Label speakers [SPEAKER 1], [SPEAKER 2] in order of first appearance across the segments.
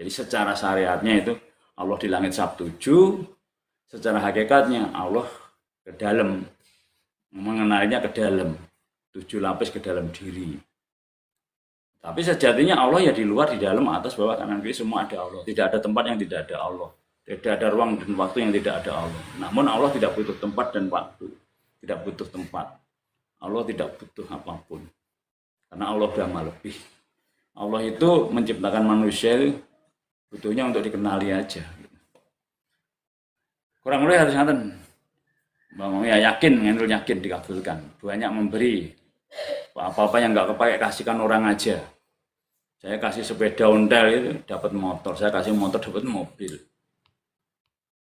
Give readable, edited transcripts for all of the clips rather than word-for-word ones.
[SPEAKER 1] Jadi secara syariatnya itu Allah di langit sabtuju, secara hakikatnya Allah ke dalam, mengenalinya ke dalam, 7 lapis ke dalam diri. Tapi sejatinya Allah ya di luar, di dalam, atas, bawah, kanan, kiri semua ada Allah. Tidak ada tempat yang tidak ada Allah. Tidak ada ruang dan waktu yang tidak ada Allah. Namun Allah tidak butuh tempat dan waktu. Tidak butuh tempat. Allah tidak butuh apapun. Karena Allah sudah maha lebih. Allah itu menciptakan manusia itu butuhnya untuk dikenali aja. Kurang lebih harus ngaten. Bang ya yakin, ngendul yakin dikabulkan. Banyak memberi. Apa-apa yang nggak kepakai kasihkan orang aja. Saya kasih sepeda ontel itu dapat motor, saya kasih motor dapat mobil.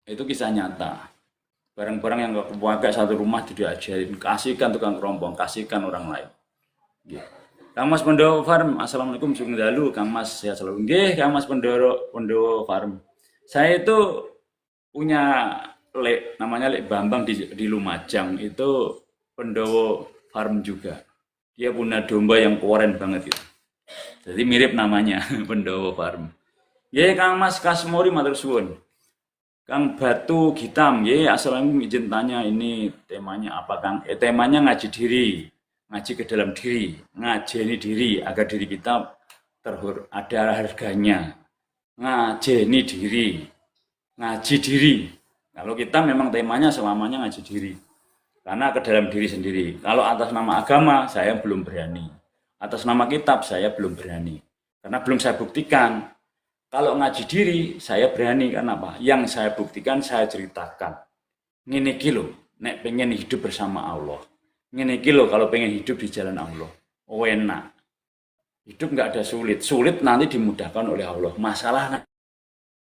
[SPEAKER 1] Itu kisah nyata. Barang-barang yang nggak kepakai satu rumah diajarin, kasihkan tukang kerompong, kasihkan orang lain. Gitu. Kang Mas Pendowo Farm, assalamualaikum sugeng dalu, Kang Mas ya selalu nggih, Kang Mas Pendowo Farm. Saya itu punya namanya Lek Bambang di Lumajang, itu Pendowo Farm juga. Dia punya domba yang keren banget gitu. Jadi mirip namanya Pendowo Farm. Ya Kang Mas Kasmori matur suwun. Kang Batu Gitam, ya assalamualaikum, izin tanya ini temanya apa Kang? Temanya ngaji diri, ngaji ke dalam diri, ngajeni diri agar diri kita ada harganya. Ngajeni diri, ngaji diri. Kalau kita memang temanya selamanya ngaji diri. Karena ke dalam diri sendiri. Kalau atas nama agama, saya belum berani. Atas nama kitab, saya belum berani. Karena belum saya buktikan. Kalau ngaji diri, saya berani. Karena apa? Yang saya buktikan, saya ceritakan. Ngene iki lho, nek pengen hidup bersama Allah. Ngene iki lho, kalau pengen hidup di jalan Allah. Oh enak. Hidup nggak ada sulit. Sulit nanti dimudahkan oleh Allah. Masalah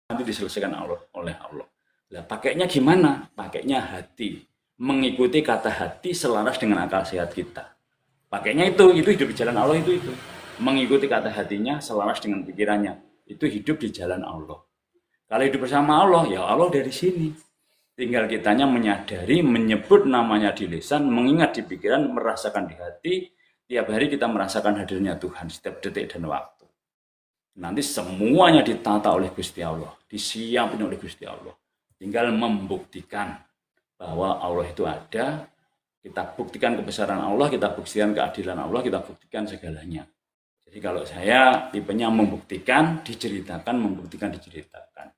[SPEAKER 1] nanti diselesaikan oleh Allah. Lah pakainya gimana? Pakainya hati. Mengikuti kata hati selaras dengan akal sehat kita. Pakainya itu hidup di jalan Allah itu. Mengikuti kata hatinya selaras dengan pikirannya. Itu hidup di jalan Allah. Kalau hidup bersama Allah, ya Allah dari sini. Tinggal kitanya menyadari, menyebut namanya di lisan, mengingat di pikiran, merasakan di hati. Tiap hari kita merasakan hadirnya Tuhan setiap detik dan waktu. Nanti semuanya ditata oleh Gusti Allah. Disiapin oleh Gusti Allah. Tinggal membuktikan bahwa Allah itu ada, kita buktikan kebesaran Allah, kita buktikan keadilan Allah, kita buktikan segalanya. Jadi kalau saya tipenya membuktikan, diceritakan, membuktikan, diceritakan.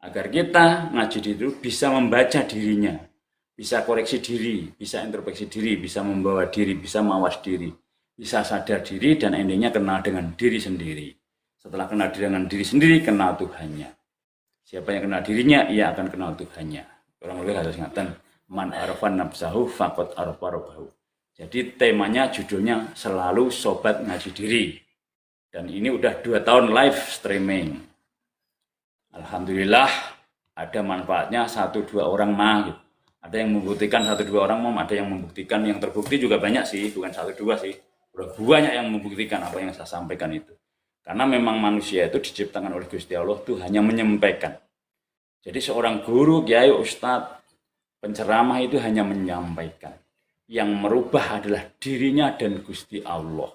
[SPEAKER 1] Agar kita ngaji diri bisa membaca dirinya, bisa koreksi diri, bisa introspeksi diri, bisa membawa diri, bisa mawas diri, bisa sadar diri, dan endingnya kenal dengan diri sendiri. Setelah kenal dengan diri sendiri, kenal Tuhannya. Siapa yang kenal dirinya, ia akan kenal Tuhannya. Kurang lebih harus ngaten, man arafan nafsahu faqad arafa rabbahu. Jadi temanya, judulnya selalu sobat ngaji diri. Dan ini udah 2 tahun live streaming. Alhamdulillah ada manfaatnya 1-2 orang mah gitu. Ada yang membuktikan 1-2 orang mah, ada yang membuktikan, yang terbukti juga banyak sih, bukan 1-2 sih. Udah banyak yang membuktikan apa yang saya sampaikan itu. Karena memang manusia itu diciptakan oleh Gusti Allah itu hanya menyampaikan. Jadi seorang guru, kiai, ustadz, penceramah itu hanya menyampaikan. Yang merubah adalah dirinya dan Gusti Allah.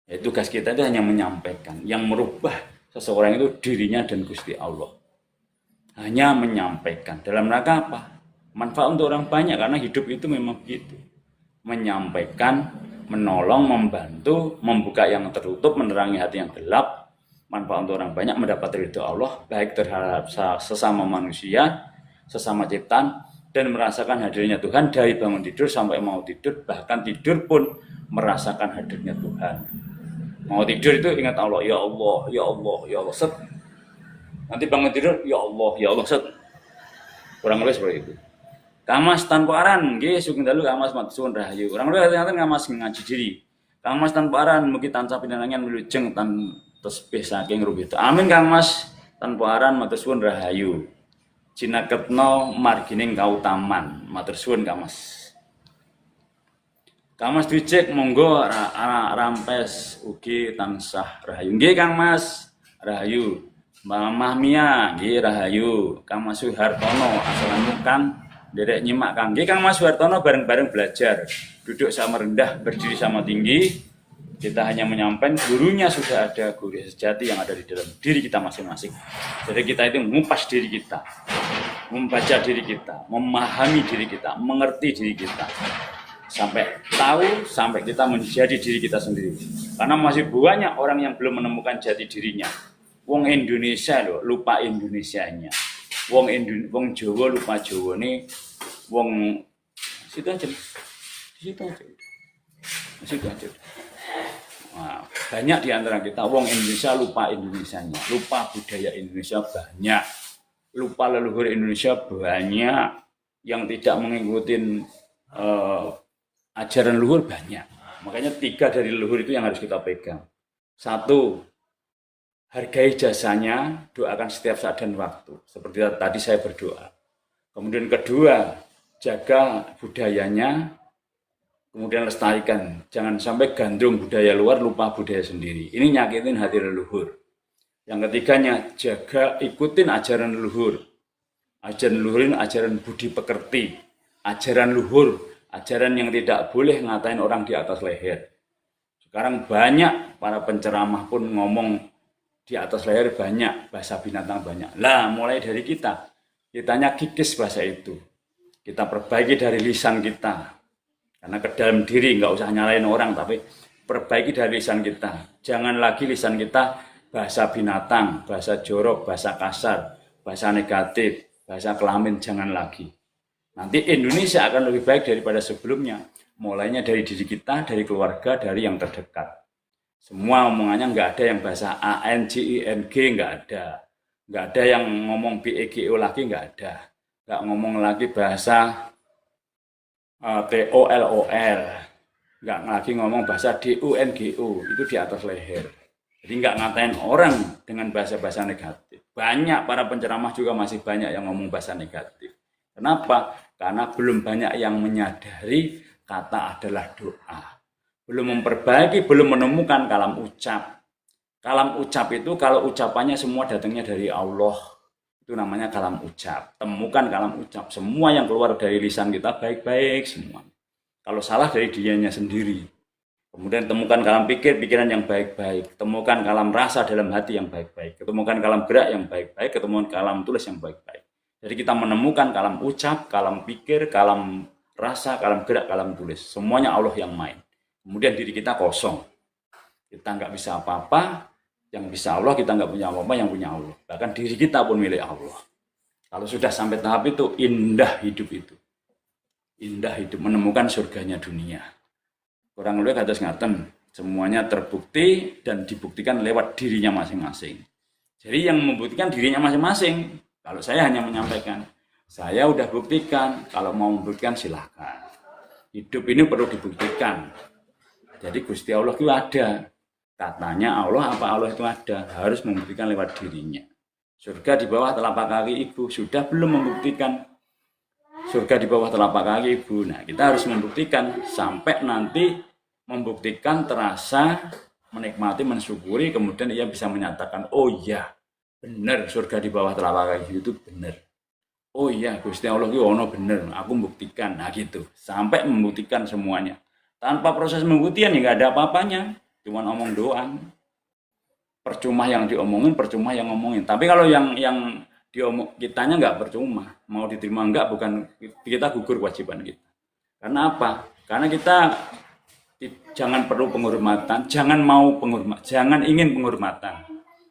[SPEAKER 1] Ya, tugas kita itu hanya menyampaikan. Yang merubah seseorang itu dirinya dan Gusti Allah. Hanya menyampaikan. Dalam rangka apa? Manfaat untuk orang banyak, karena hidup itu memang begitu. Menyampaikan, menolong, membantu, membuka yang tertutup, menerangi hati yang gelap. Manfaat untuk orang banyak, mendapat ridho Allah, baik terhadap sesama manusia, sesama ciptaan, dan merasakan hadirnya Tuhan dari bangun tidur sampai mau tidur, bahkan tidur pun merasakan hadirnya Tuhan. Mau tidur itu ingat Allah, ya Allah, ya Allah, ya Allah, set. Nanti bangun tidur, ya Allah, set. Kurang lebih seperti itu. Kang Mas tanpa aran, nggih sugeng dalu Kang Mas matur rahayu. Kurang lebih ternyata Kang Mas ngaji diri. Kang Mas tanpa aran mugi tansah pinangangan wilujeng tan tasbih saking rubiah. Amin Kang Mas tanpa aran matur suwun rahayu. Cinaketno margining kautaman. Matur suwun Kang Mas. Kang Mas Dwijek monggo rampes ugi tansah rahayu. Nggih Kang Mas rahayu. Mbak Mia nggih rahayu. Kang Mas Suhartono assalamualaikum Kang. Derek nyimak Kang. Nggih Kang Mas Suhartono bareng-bareng belajar. Duduk sama rendah, berdiri sama tinggi. Kita hanya menyampaikan, gurunya sudah ada, guru sejati yang ada di dalam diri kita masing-masing. Jadi kita itu mengupas diri kita, membaca diri kita, memahami diri kita, mengerti diri kita. Sampai tahu, sampai kita menjadi diri kita sendiri. Karena masih banyak orang yang belum menemukan jati dirinya. Wong Indonesia loh, lupa Indonesianya. Wong Jawa lupa Jawa nih. Wong situ aja. Di situ aja. Nah, banyak di antara kita wong Indonesia lupa Indonesianya, lupa budaya Indonesia banyak, lupa leluhur Indonesia banyak, yang tidak mengikuti ajaran leluhur banyak. Makanya 3 dari leluhur itu yang harus kita pegang. 1, hargai jasanya, doakan setiap saat dan waktu. Seperti tadi saya berdoa. Kemudian kedua, jaga budayanya. Kemudian lestarikan, jangan sampai gandrung budaya luar, lupa budaya sendiri. Ini nyakitin hati leluhur. Yang ketiganya, jaga ikutin ajaran leluhur. Ajaran leluhur ini ajaran budi pekerti. Ajaran leluhur, ajaran yang tidak boleh ngatain orang di atas leher. Sekarang banyak para penceramah pun ngomong di atas leher banyak, bahasa binatang banyak. Lah mulai dari kita, kitanya kikis bahasa itu. Kita perbaiki dari lisan kita. Karena ke dalam diri, nggak usah nyalain orang, tapi perbaiki dari lisan kita. Jangan lagi lisan kita bahasa binatang, bahasa jorok, bahasa kasar, bahasa negatif, bahasa kelamin, jangan lagi. Nanti Indonesia akan lebih baik daripada sebelumnya. Mulainya dari diri kita, dari keluarga, dari yang terdekat. Semua omongannya nggak ada yang bahasa ANGING, nggak ada. Nggak ada yang ngomong BEGO lagi, nggak ada. Nggak ngomong lagi bahasa TOLOL, nggak lagi ngomong bahasa DUNGO, itu di atas leher. Jadi nggak ngatain orang dengan bahasa-bahasa negatif. Banyak para penceramah juga masih banyak yang ngomong bahasa negatif. Kenapa? Karena belum banyak yang menyadari kata adalah doa. Belum memperbaiki, belum menemukan kalam ucap. Kalam ucap itu kalau ucapannya semua datangnya dari Allah. Itu namanya kalam ucap. Temukan kalam ucap. Semua yang keluar dari lisan kita baik-baik semua. Kalau salah dari dianya sendiri. Kemudian temukan kalam pikir, pikiran yang baik-baik. Temukan kalam rasa dalam hati yang baik-baik. Ketemukan kalam gerak yang baik-baik. Ketemukan kalam tulis yang baik-baik. Jadi kita menemukan kalam ucap, kalam pikir, kalam rasa, kalam gerak, kalam tulis. Semuanya Allah yang main. Kemudian diri kita kosong. Kita nggak bisa apa-apa. Yang bisa Allah, kita nggak punya apa-apa, yang punya Allah. Bahkan diri kita pun milik Allah. Kalau sudah sampai tahap itu, indah hidup itu. Indah hidup, menemukan surganya dunia. Kurang lebih atas ngaten, semuanya terbukti dan dibuktikan lewat dirinya masing-masing. Jadi yang membuktikan dirinya masing-masing. Kalau saya hanya menyampaikan, saya udah buktikan, kalau mau membuktikan silahkan. Hidup ini perlu dibuktikan. Jadi Gusti Allah itu ada. Katanya Allah, apa Allah itu ada, harus membuktikan lewat dirinya. Surga di bawah telapak kaki ibu, sudah belum membuktikan surga di bawah telapak kaki ibu. Nah, kita harus membuktikan sampai nanti membuktikan terasa, menikmati, mensyukuri, kemudian ia bisa menyatakan, oh iya, benar surga di bawah telapak kaki itu benar. Oh iya, Gusti Allah itu ono benar, aku membuktikan. Nah gitu, sampai membuktikan semuanya. Tanpa proses pembuktian ya nggak ada apa-apanya. Cuma omong doang, percuma yang diomongin, percuma yang ngomongin. Tapi kalau yang diomong kitanya nggak percuma, mau diterima nggak, bukan kita gugur kewajiban kita. Karena apa? Karena kita jangan perlu penghormatan, jangan mau penghormatan, jangan ingin penghormatan.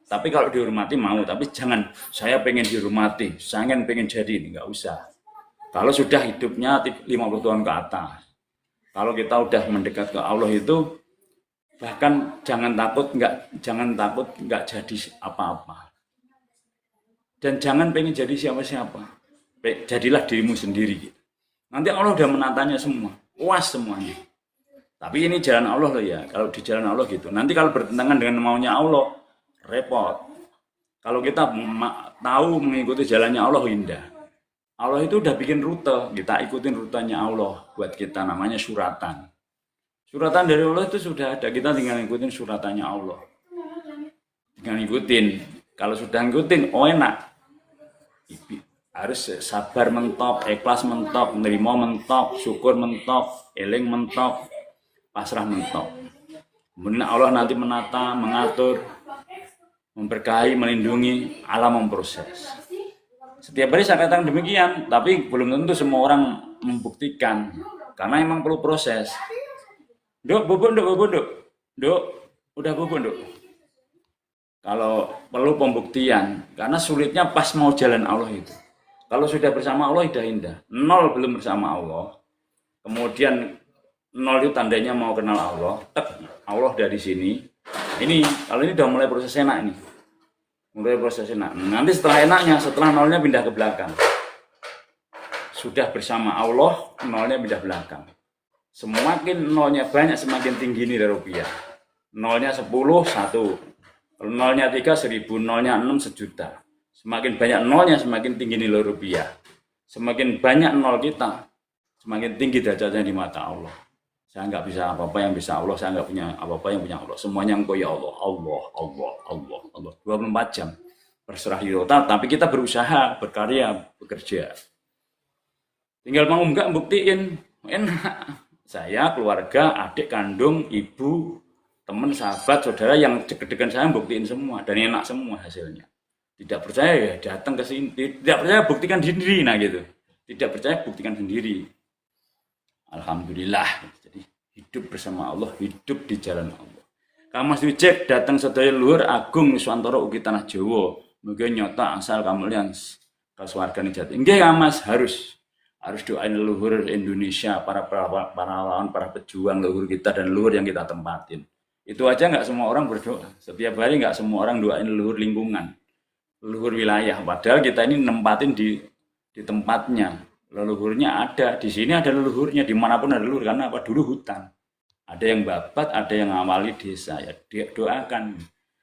[SPEAKER 1] Tapi kalau dihormati mau, tapi jangan saya pengen dihormati, saya pengen jadi ini, nggak usah. Kalau sudah hidupnya 50 tahun ke atas, kalau kita udah mendekat ke Allah itu, bahkan jangan takut nggak jadi apa-apa, dan jangan pengen jadi siapa-siapa, jadilah dirimu sendiri. Nanti Allah udah menatanya semua, puas semuanya. Tapi ini jalan Allah loh ya, kalau di jalan Allah gitu. Nanti kalau bertentangan dengan maunya Allah, repot. Kalau kita tahu mengikuti jalannya Allah, indah. Allah itu udah bikin rute, kita ikutin rutenya Allah buat kita, namanya suratan. Suratan dari Allah itu sudah ada, kita tinggal ngikutin suratannya Allah. Tinggal ngikutin. Kalau sudah ngikutin, oh enak. Harus sabar mentok, ikhlas mentok, nerima mentok, syukur mentok, eling mentok, pasrah mentok. Kemudian Allah nanti menata, mengatur, memberkahi, melindungi, Allah memproses. Setiap hari saya katakan demikian, tapi belum tentu semua orang membuktikan, karena emang perlu proses. Dok, bubuk, dok, udah bubuk, dok. Kalau perlu pembuktian, karena sulitnya pas mau jalan Allah itu. Kalau sudah bersama Allah indah-indah, nol belum bersama Allah, kemudian nol itu tandanya mau kenal Allah, Allah dari sini. Ini kalau ini udah mulai proses enak nih, mulai proses enak. Nanti setelah enaknya, setelah nolnya pindah ke belakang. Sudah bersama Allah, nolnya pindah belakang. Semakin nolnya banyak, semakin tinggi nilai rupiah. Nolnya 10, 1. Nolnya 3, 1000. Nolnya 6, 1.000.000. Semakin banyak nolnya, semakin tinggi nilai rupiah. Semakin banyak nol kita, semakin tinggi derajatnya di mata Allah. Saya nggak bisa apa-apa yang bisa Allah, saya nggak punya apa-apa yang punya Allah. Semuanya engkau ya Allah, Allah, Allah, Allah, Allah. 24 jam. Berserah diri total, tapi kita berusaha, berkarya, bekerja. Tinggal mau nggak buktiin, enak. Saya, keluarga, adik kandung, ibu, teman, sahabat, saudara yang deg-degan saya buktiin semua. Dan enak semua hasilnya. Tidak percaya ya datang ke sini. Tidak percaya buktikan sendiri, nah gitu. Tidak percaya buktikan sendiri. Alhamdulillah. Jadi hidup bersama Allah, hidup di jalan Allah. Kamas Wijek datang sedaya luhur Agung Nuswantara ugi tanah Jawa. Mungkin nyota asal kamelian kasuwargane jati. Nggih Kamas, harus doain leluhur Indonesia, para pahlawan, para pejuang leluhur kita dan leluhur yang kita tempatin. Itu aja nggak semua orang berdoa. Setiap hari nggak semua orang doain leluhur lingkungan, leluhur wilayah. Padahal kita ini nempatin di tempatnya. Leluhurnya ada, di sini ada leluhurnya, dimanapun ada leluhur. Karena apa? Dulu hutan. Ada yang babat, ada yang ngawali desa. Ya doakan.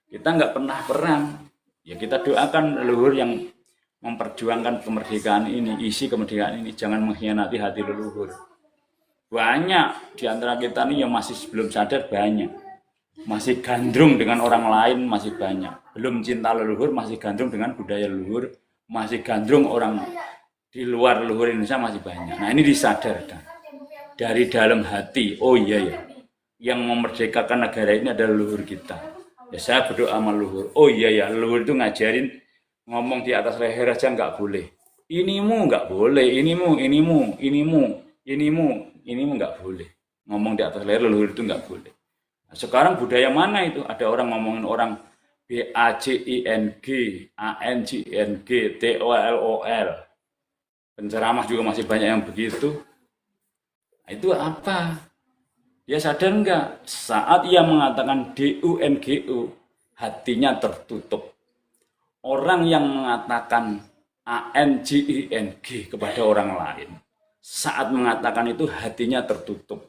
[SPEAKER 1] Kita nggak pernah perang. Ya kita doakan leluhur yang memperjuangkan kemerdekaan ini, isi kemerdekaan ini. Jangan mengkhianati hati leluhur. Banyak di antara kita ini yang masih belum sadar, banyak. Masih gandrung dengan orang lain, masih banyak. Belum cinta leluhur, masih gandrung dengan budaya leluhur. Masih gandrung orang di luar leluhur Indonesia, masih banyak. Nah ini disadarkan. Dari dalam hati, oh iya ya, yang memerdekakan negara ini adalah leluhur kita. Ya saya berdoa sama leluhur, oh iya ya, leluhur itu ngajarin ngomong di atas leher aja nggak boleh. Inimu nggak boleh, inimu nggak boleh. Ngomong di atas leher leluhur itu nggak boleh. Nah, sekarang budaya mana itu? Ada orang ngomongin orang BACING, ANGNG, TOLOL. Penceramah juga masih banyak yang begitu. Nah, itu apa? Dia sadar enggak? Saat ia mengatakan DUNGU, hatinya tertutup. Orang yang mengatakan ANGING kepada orang lain, saat mengatakan itu hatinya tertutup.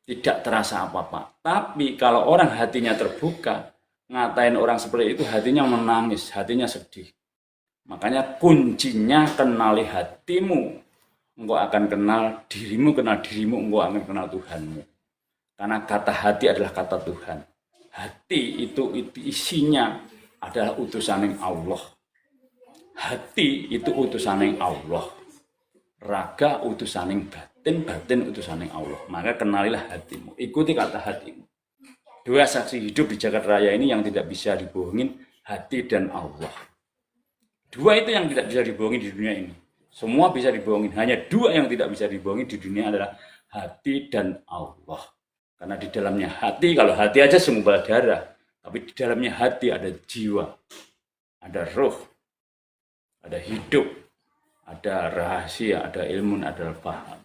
[SPEAKER 1] Tidak terasa apa-apa. Tapi kalau orang hatinya terbuka, ngatain orang seperti itu, hatinya menangis, hatinya sedih. Makanya kuncinya kenali hatimu. Engkau akan kenal dirimu, engkau akan kenal Tuhanmu. Karena kata hati adalah kata Tuhan. Hati itu isinya adalah utusan Allah. Hati itu utusan Allah. Raga utusan batin, batin utusan Allah. Maka kenalilah hatimu. Ikuti kata hatimu. Dua saksi hidup di jagat raya ini yang tidak bisa dibohongin, hati dan Allah. Dua itu yang tidak bisa dibohongin di dunia ini. Semua bisa dibohongin. Hanya dua yang tidak bisa dibohongin di dunia adalah hati dan Allah. Karena di dalamnya hati, kalau hati aja segumpal darah. Tapi di dalamnya hati ada jiwa, ada roh, ada hidup, ada rahasia, ada ilmu, ada paham.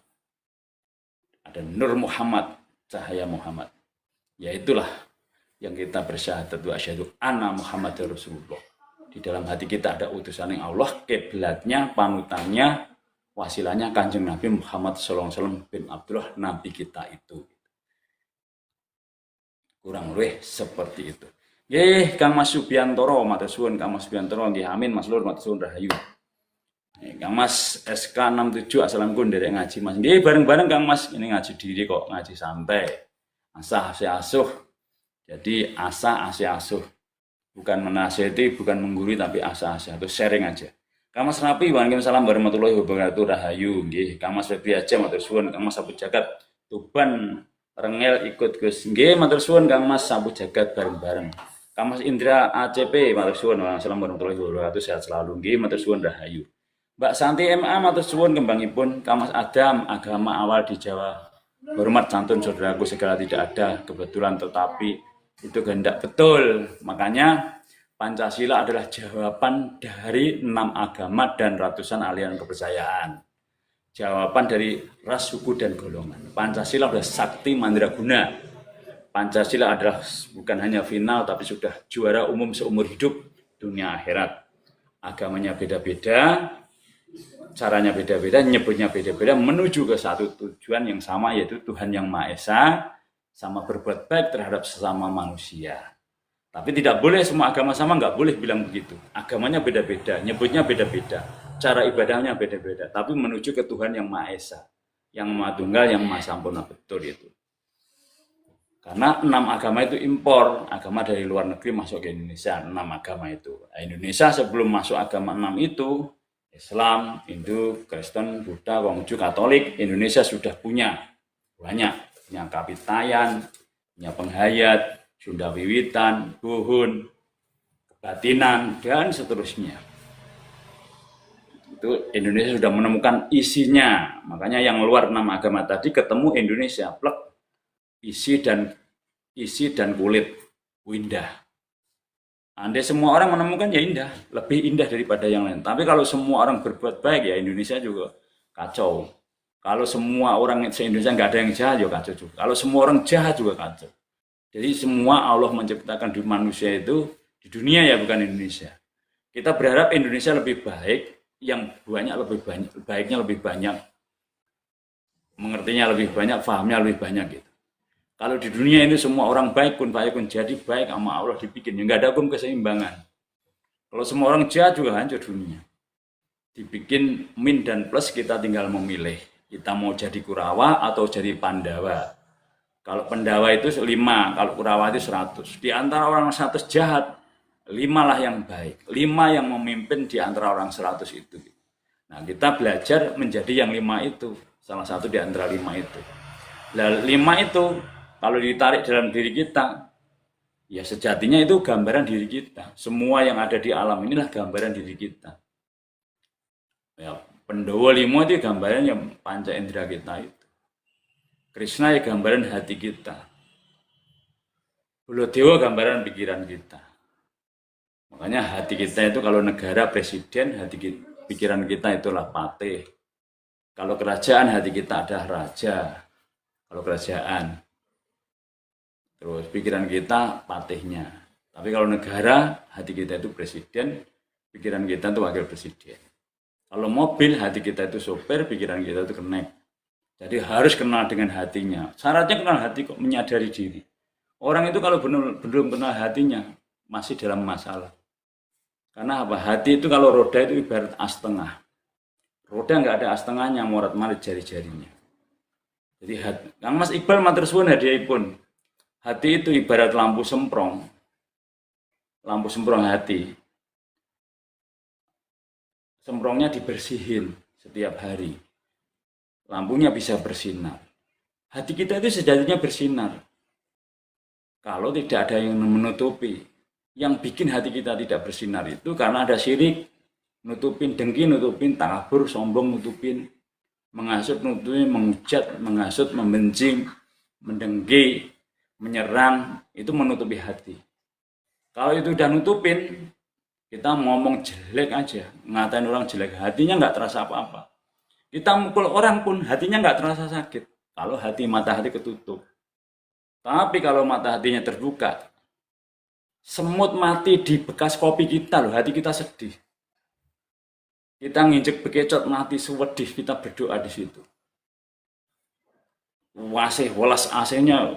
[SPEAKER 1] Ada Nur Muhammad, cahaya Muhammad. Ya itulah yang kita bersyahadat wa asyhadu anna Muhammadar Rasulullah. Di dalam hati kita ada utusan yang Allah, kiblatnya, panutannya, wasilahnya Kanjeng Nabi Muhammad SAW bin Abdullah, Nabi kita itu. Kurang lebih seperti itu. Nggih, Kang Mas Subiantoro, matur suwun Kang Mas Subiantoro, nggih amin Mas Lur, matur suwun rahayu. Kang Mas SK67 assalamualaikum dari ngaji Mas. Nggih bareng-bareng Kang Mas, ini ngaji diri kok, ngaji santai. Asah asih asuh. Jadi asah asih asuh. Bukan menasihati, bukan menggurui, tapi asa-asa itu sharing aja. Kang Mas Rapi, waalaikumsalam warahmatullahi wabarakatuh, rahayu. Nggih, Kang Mas Febri aja matur suwun, Kang Mas Abu Jagat, Tuban Rengel ikut Gus. Nggih, matur suwun Kang Mas sampun jagat bareng-bareng. Kang Mas Indra ACP, matur suwun. Assalamualaikum warahmatullahi wabarakatuh. Sehat selalu. Nggih, matur suwun rahayu. Mbak Santi MA matur suwun kembangipun. Kang Mas Adam, agama awal di Jawa. Hormat santun saudaraku segala tidak ada kebetulan, tetapi itu kehendak betul. Makanya Pancasila adalah jawaban dari 6 agama dan ratusan aliran kepercayaan. Jawaban dari ras, suku, dan golongan. Pancasila adalah sakti mandraguna. Pancasila adalah bukan hanya final, tapi sudah juara umum seumur hidup dunia akhirat. Agamanya beda-beda, caranya beda-beda, nyebutnya beda-beda, menuju ke satu tujuan yang sama, yaitu Tuhan Yang Maha Esa, sama berbuat baik terhadap sesama manusia. Tapi tidak boleh semua agama sama, nggak boleh bilang begitu. Agamanya beda-beda, nyebutnya beda-beda, cara ibadahnya beda-beda, tapi menuju ke Tuhan Yang Maha Esa, yang Maha Tunggal, yang Maha Sampurna, betul itu. Karena 6 agama itu impor, agama dari luar negeri masuk ke Indonesia, 6 agama itu. Indonesia sebelum masuk agama 6 itu, Islam, Hindu, Kristen, Buddha, Konghucu, Katolik, Indonesia sudah punya banyak, punya Kapitayan, punya Penghayat, Sunda Wiwitan, Buhun, Kebatinan, dan seterusnya. Itu Indonesia sudah menemukan isinya. Makanya yang luar 6 agama tadi ketemu Indonesia, plek, isi dan kulit, indah. Andai semua orang menemukan ya indah, lebih indah daripada yang lain. Tapi kalau semua orang berbuat baik ya Indonesia juga kacau. Kalau semua orang se-Indonesia nggak ada yang jahat ya kacau juga. Kalau semua orang jahat juga kacau. Jadi semua Allah menciptakan di manusia itu, di dunia ya bukan Indonesia. Kita berharap Indonesia lebih baik, yang banyak lebih banyak, baiknya lebih banyak, mengertinya lebih banyak, pahamnya lebih banyak gitu. Kalau di dunia ini semua orang baik pun jadi baik sama Allah dibikin, ya nggak ada hukum keseimbangan. Kalau semua orang jahat juga hancur dunia. Dibikin min dan plus, kita tinggal memilih. Kita mau jadi Kurawa atau jadi Pandawa. Kalau Pandawa itu 5, kalau Kurawa itu 100. Di antara orang 100 jahat, 5 lah yang baik. 5 yang memimpin di antara orang 100 itu. Nah, kita belajar menjadi yang 5 itu. Salah satu di antara 5 itu. Nah, 5 itu kalau ditarik dalam diri kita, ya sejatinya itu gambaran diri kita. Semua yang ada di alam inilah gambaran diri kita. Ya, Pendowo 5 itu gambaran yang panca indera kita itu. Krishna ya gambaran hati kita. Baladewa gambaran pikiran kita. Makanya hati kita itu kalau negara presiden, pikiran kita itulah patih. Kalau kerajaan, hati kita adalah raja. Kalau kerajaan. Terus pikiran kita patihnya. Tapi kalau negara, hati kita itu presiden, pikiran kita itu wakil presiden. Kalau mobil, hati kita itu sopir, pikiran kita itu kenek. Jadi harus kenal dengan hatinya. Syaratnya kenal hati kok, menyadari diri. Orang itu kalau belum kenal hatinya, masih dalam masalah. Karena apa? Hati itu kalau roda itu ibarat as tengah. Roda nggak ada as tengahnya, morat-marit jari-jarinya. Jadi Kang Mas Iqbal matur suwun hadiahipun. Hati itu ibarat lampu semprong. Lampu semprong hati. Semprongnya dibersihin setiap hari. Lampunya bisa bersinar. Hati kita itu sejatinya bersinar. Kalau tidak ada yang menutupi. Yang bikin hati kita tidak bersinar itu karena ada syirik. Nutupin dengki, nutupin takabur, sombong, nutupin. Menghasut, nutupin, menghujat, menghasut, membenci, mendengki, menyerang. Itu menutupi hati. Kalau itu udah nutupin, kita ngomong jelek aja. Ngatain orang jelek, hatinya nggak terasa apa-apa. Kita mukul orang pun hatinya nggak terasa sakit. Kalau mata hati ketutup. Tapi kalau mata hatinya terbuka, semut mati di bekas kopi kita loh, hati kita sedih. Kita nginjek bekecot mati sedih, kita berdoa di situ. Wasih welas AC-nya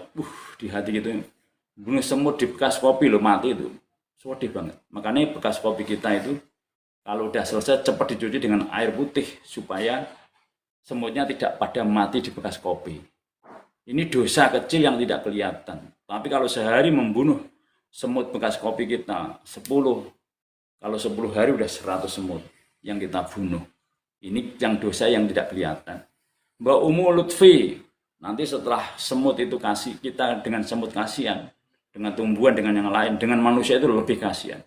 [SPEAKER 1] di hati gitu. Bunuh semut di bekas kopi loh, mati itu. Sedih banget. Makanya bekas kopi kita itu kalau udah selesai cepat dicuci dengan air putih supaya semutnya tidak pada mati di bekas kopi. Ini dosa kecil yang tidak kelihatan. Tapi kalau sehari membunuh semut bekas kopi kita 10, kalau 10 hari udah 100 semut yang kita bunuh. Ini yang dosa yang tidak kelihatan. Mbak Umu Lutfi Nanti setelah semut itu kasih, kita dengan semut kasihan, dengan tumbuhan, dengan yang lain, dengan manusia itu lebih kasihan.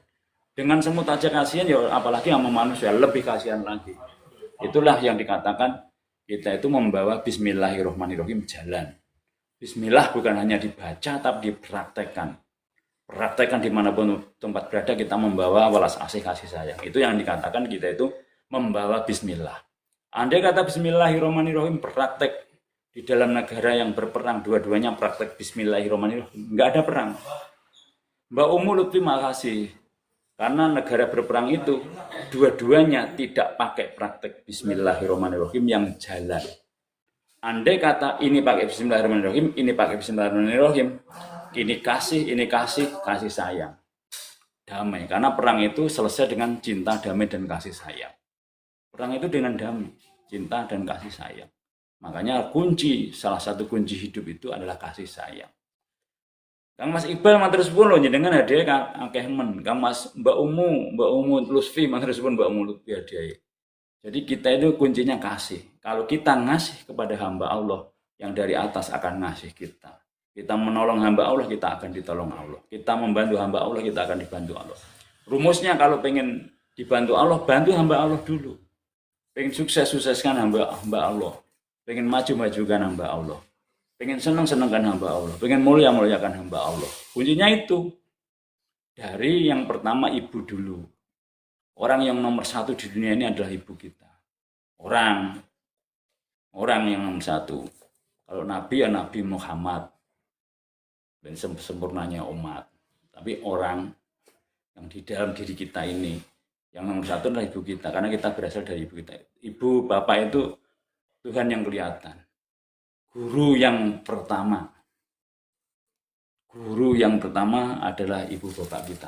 [SPEAKER 1] Dengan semut aja kasihan, ya apalagi sama manusia, lebih kasihan lagi. Itulah yang dikatakan kita itu membawa Bismillahirrahmanirrahim jalan. Bismillah bukan hanya dibaca, tapi dipraktekkan. Praktekkan dimanapun tempat berada, kita membawa welas asih kasih sayang. Itu yang dikatakan kita itu membawa Bismillah. Andai kata Bismillahirrahmanirrahim praktek di dalam negara yang berperang, dua-duanya praktek Bismillahirrahmanirrahim, nggak ada perang. Mbak Umu Lutfi makasih, karena negara berperang itu dua-duanya tidak pakai praktek Bismillahirrahmanirrahim yang jalan. Andai kata ini pakai Bismillahirrahmanirrahim, ini pakai Bismillahirrahmanirrahim, ini kasih sayang, damai. Karena perang itu selesai dengan cinta, damai, dan kasih sayang. Perang itu dengan damai, cinta, dan kasih sayang. Makanya salah satu kunci hidup itu adalah kasih sayang. Kang Mas Iqbal matur suwun lho njenengan hadiah akeh men. Kang Mas Mbak Umu Lutfi matur suwun Mbak Umu Lutfi hadiah. Jadi kita itu kuncinya kasih. Kalau kita ngasih kepada hamba Allah, yang dari atas akan ngasih kita. Kita menolong hamba Allah, kita akan ditolong Allah. Kita membantu hamba Allah, kita akan dibantu Allah. Rumusnya kalau pengen dibantu Allah, bantu hamba Allah dulu. Pengen sukseskan hamba Allah. Pengen maju-majukan hamba Allah, pengen senang-senangkan hamba Allah, pengen mulia-muliakan hamba Allah. Kuncinya itu dari yang pertama ibu dulu. Orang yang nomor satu di dunia ini adalah ibu kita. Orang yang nomor satu. Kalau Nabi ya Nabi Muhammad dan sempurnanya umat. Tapi orang yang di dalam diri kita ini yang nomor satu adalah ibu kita, karena kita berasal dari ibu kita. Ibu, bapak itu Tuhan yang kelihatan. Guru yang pertama adalah ibu bapak kita.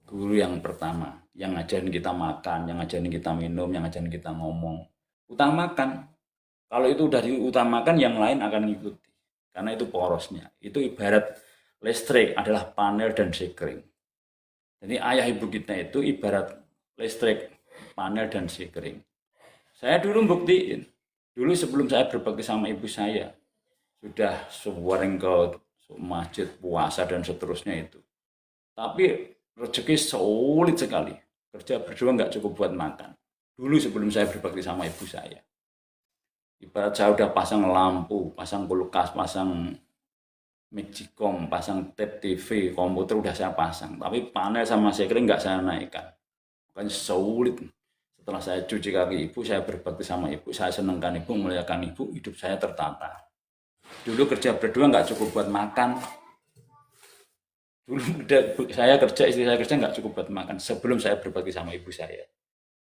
[SPEAKER 1] Guru yang pertama, yang ngajarin kita makan, yang ngajarin kita minum, yang ngajarin kita ngomong. Utamakan. Kalau itu udah diutamakan, yang lain akan ngikuti. Karena itu porosnya. Itu ibarat listrik adalah panel dan sekring. Jadi ayah ibu kita itu ibarat listrik, panel dan sekring. Saya dulu buktiin. Dulu sebelum saya berbakti sama ibu saya, sudah sering ke masjid, puasa, dan seterusnya itu. Tapi rezeki sulit sekali. Kerja berdua nggak cukup buat makan. Dulu sebelum saya berbakti sama ibu saya. Ibarat saya udah pasang lampu, pasang kulkas, pasang Magicom, pasang tape TV, komputer udah saya pasang. Tapi panel sama sekring nggak saya naikkan. Makanya sulit. Setelah saya cuci kaki ibu, saya berbakti sama ibu, saya senangkan ibu, muliakan ibu, hidup saya tertata. Dulu kerja berdua nggak cukup buat makan. Dulu saya kerja, istri saya kerja nggak cukup buat makan. Sebelum saya berbakti sama ibu saya.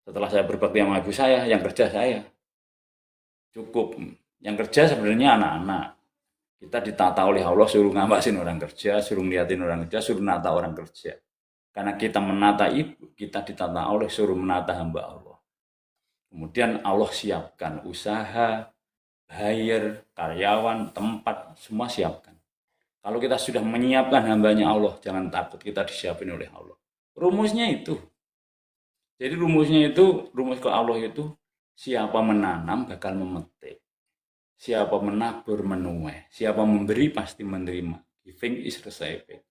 [SPEAKER 1] Setelah saya berbakti sama ibu saya, yang kerja saya. Cukup. Yang kerja sebenarnya anak-anak. Kita ditata oleh Allah, suruh ngawasin orang kerja, suruh ngeliatin orang kerja, suruh menata orang kerja. Karena kita menata ibu, kita ditata oleh suruh menata hamba Allah. Kemudian Allah siapkan usaha, hire, karyawan, tempat, semua siapkan. Kalau kita sudah menyiapkan hambanya Allah, jangan takut kita disiapin oleh Allah. Rumusnya itu. Jadi rumus ke Allah itu, siapa menanam bakal memetik. Siapa menabur menuai. Siapa memberi pasti menerima. Giving is receiving.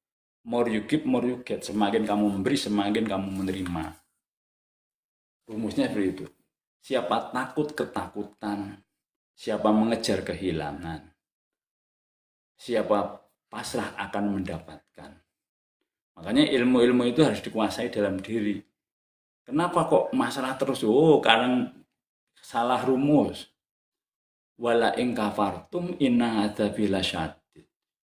[SPEAKER 1] More you give, more you get. Semakin kamu memberi, semakin kamu menerima. Rumusnya seperti itu. Siapa takut ketakutan, siapa mengejar kehilangan, siapa pasrah akan mendapatkan. Makanya ilmu-ilmu itu harus dikuasai dalam diri. Kenapa kok masalah terus? Karena salah rumus. Wala ing kafartum inna adzabi lasyadid.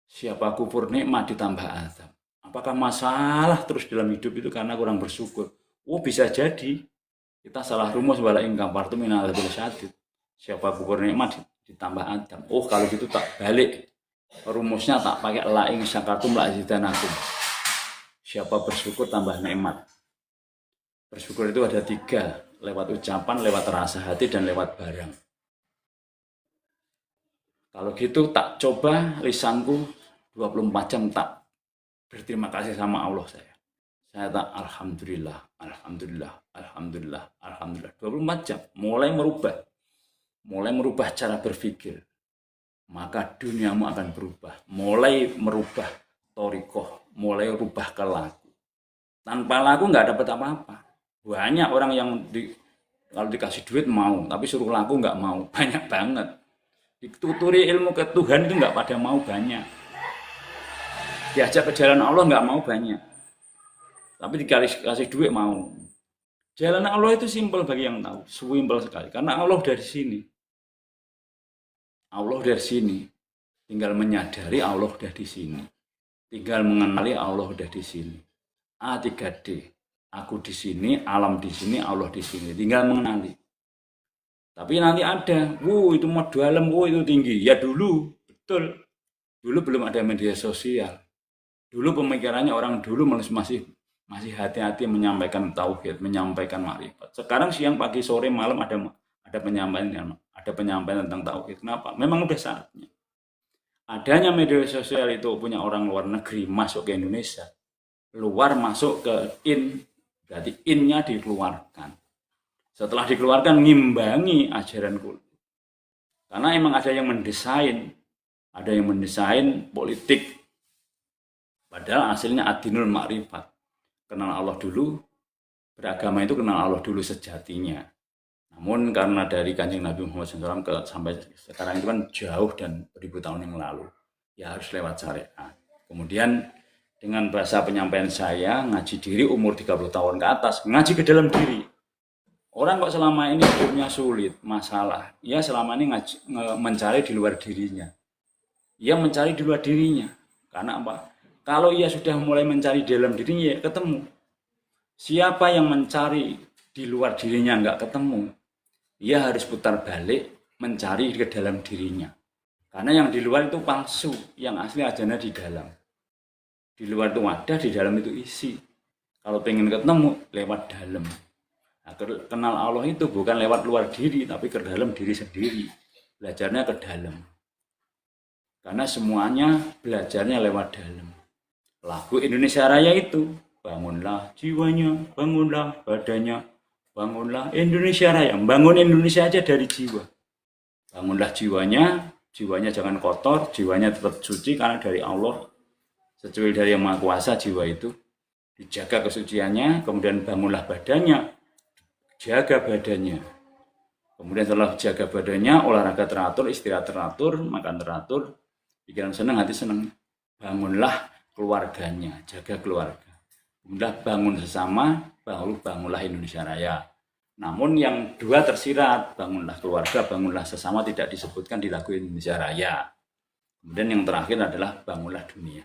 [SPEAKER 1] Siapa kufur nikmat ditambah azab. Apakah masalah terus dalam hidup itu karena kurang bersyukur? Bisa jadi. Kita salah rumus wala ing kafartum inna adzabi lasyadid. Siapa kufur nikmat ditambah azab. Kalau gitu tak balik. Rumusnya tak pakai la ing syakartum la azidanakum. Siapa bersyukur tambah nikmat. Bersyukur itu ada 3. Lewat ucapan, lewat rasa hati, dan lewat barang. Kalau gitu tak coba lisanku 24 jam tak berterima kasih sama Allah saya. Saya tak alhamdulillah, alhamdulillah, alhamdulillah, alhamdulillah. 24 jam mulai merubah cara berpikir. maka duniamu akan berubah. Mulai merubah torikoh, mulai rubah ke laku. Tanpa laku nggak dapat apa-apa. Banyak orang yang kalau dikasih duit mau, tapi suruh laku nggak mau. Banyak banget. Dituturi ilmu ke Tuhan itu nggak pada mau banyak. Diajak ke jalan Allah nggak mau banyak. Tapi dikasih duit mau. Jalan Allah itu simpel bagi yang tahu. Simpel sekali. Karena Allah dari sini. Allah dari sini. Tinggal menyadari Allah udah di sini. Tinggal mengenali Allah udah di sini. A3D. Aku di sini, alam di sini, Allah di sini. Tinggal mengenali. Tapi nanti ada, itu mau dalam, itu tinggi. Ya dulu, betul. Dulu belum ada media sosial. Dulu pemikirannya orang dulu masih hati-hati menyampaikan tauhid, menyampaikan makrifat. Sekarang siang, pagi, sore, malam ada penyampaian tentang tauhid. Kenapa? Memang udah saatnya. Adanya media sosial itu punya orang luar negeri masuk ke Indonesia. Luar masuk ke berarti innya dikeluarkan. Setelah dikeluarkan ngimbangi ajaran kultur. Karena emang ada yang mendesain politik. Padahal hasilnya adinul makrifat. Kenal Allah dulu, beragama itu kenal Allah dulu sejatinya. Namun karena dari Kanjeng Nabi Muhammad SAW sampai sekarang itu kan jauh dan beribu tahun yang lalu. Ya harus lewat syariat. Kemudian dengan bahasa penyampaian saya, ngaji diri umur 30 tahun ke atas, ngaji ke dalam diri. Orang kok selama ini hidupnya sulit, masalah. Ia selama ini mencari di luar dirinya. Ia mencari di luar dirinya. Karena apa? Kalau ia sudah mulai mencari di dalam dirinya, ya ketemu. Siapa yang mencari di luar dirinya nggak ketemu, ia harus putar balik mencari ke dalam dirinya. Karena yang di luar itu palsu, yang asli adanya di dalam. Di luar itu ada, di dalam itu isi. Kalau pengen ketemu, lewat dalam. Nah, kenal Allah itu bukan lewat luar diri, tapi ke dalam diri sendiri. Belajarnya ke dalam. Karena semuanya belajarnya lewat dalam. Lagu Indonesia Raya itu, bangunlah jiwanya, bangunlah badannya, bangunlah Indonesia Raya. Bangun Indonesia aja dari jiwa. Bangunlah jiwanya jangan kotor, jiwanya tetap suci karena dari Allah. Secuil dari Yang Maha Kuasa jiwa itu. Dijaga kesuciannya, kemudian bangunlah badannya, jaga badannya. Kemudian setelah jaga badannya, olahraga teratur, istirahat teratur, makan teratur, pikiran senang, hati senang. Bangunlah keluarganya, jaga keluarga. Kemudian bangun sesama, bangunlah Indonesia Raya. Namun yang dua tersirat, bangunlah keluarga, bangunlah sesama tidak disebutkan di lagu Indonesia Raya. Kemudian yang terakhir adalah bangunlah dunia.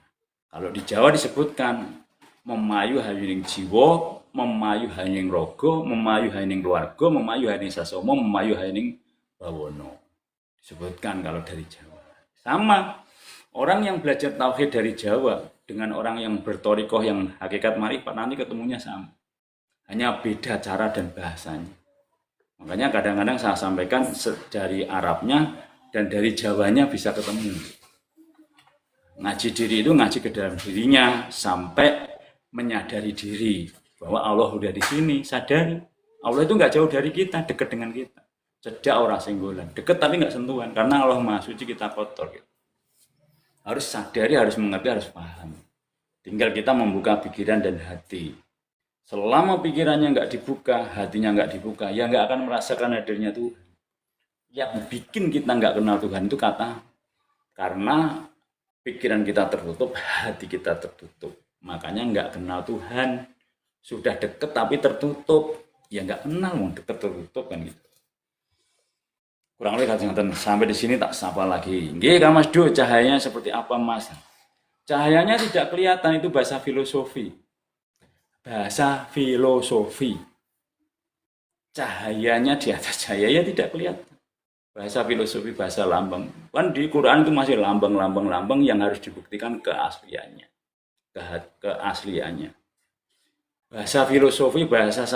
[SPEAKER 1] Kalau di Jawa disebutkan memayu haning jiwa, memayu haning rogo, memayu haning keluarga, memayu haning sasomo, memayu haning bawono. Disebutkan kalau dari Jawa. Sama orang yang belajar tauhid dari Jawa dengan orang yang bertorikoh yang hakikat marifat nanti ketemunya sama. Hanya beda cara dan bahasanya. Makanya kadang-kadang saya sampaikan dari Arabnya dan dari Jawanya bisa ketemu. Ngaji diri itu ngaji ke dalam dirinya sampai menyadari diri bahwa Allah udah di sini, sadari. Allah itu nggak jauh dari kita, dekat dengan kita. Cedak orang singgolan, dekat tapi nggak sentuhan karena Allah Maha Suci, kita kotor. Gitu. Harus sadari, harus mengerti, harus paham. Tinggal kita membuka pikiran dan hati. Selama pikirannya nggak dibuka, hatinya nggak dibuka, ya nggak akan merasakan hadirnya Tuhan. Yang bikin kita nggak kenal Tuhan itu karena pikiran kita tertutup, hati kita tertutup. Makanya nggak kenal Tuhan. Sudah deket tapi tertutup. Ya nggak kenal, deket tertutup kan gitu. Kurang lebih sampai di sini tak sapa lagi. Nggih, Kang Mas Do, cahayanya seperti apa, Mas? Cahayanya tidak kelihatan, itu bahasa filosofi. Bahasa filosofi. Cahayanya di atas cahaya tidak kelihatan. Bahasa filosofi, bahasa lambang. Kan di Quran itu masih lambang yang harus dibuktikan keasliannya. Keasliannya. Bahasa filosofi, bahasa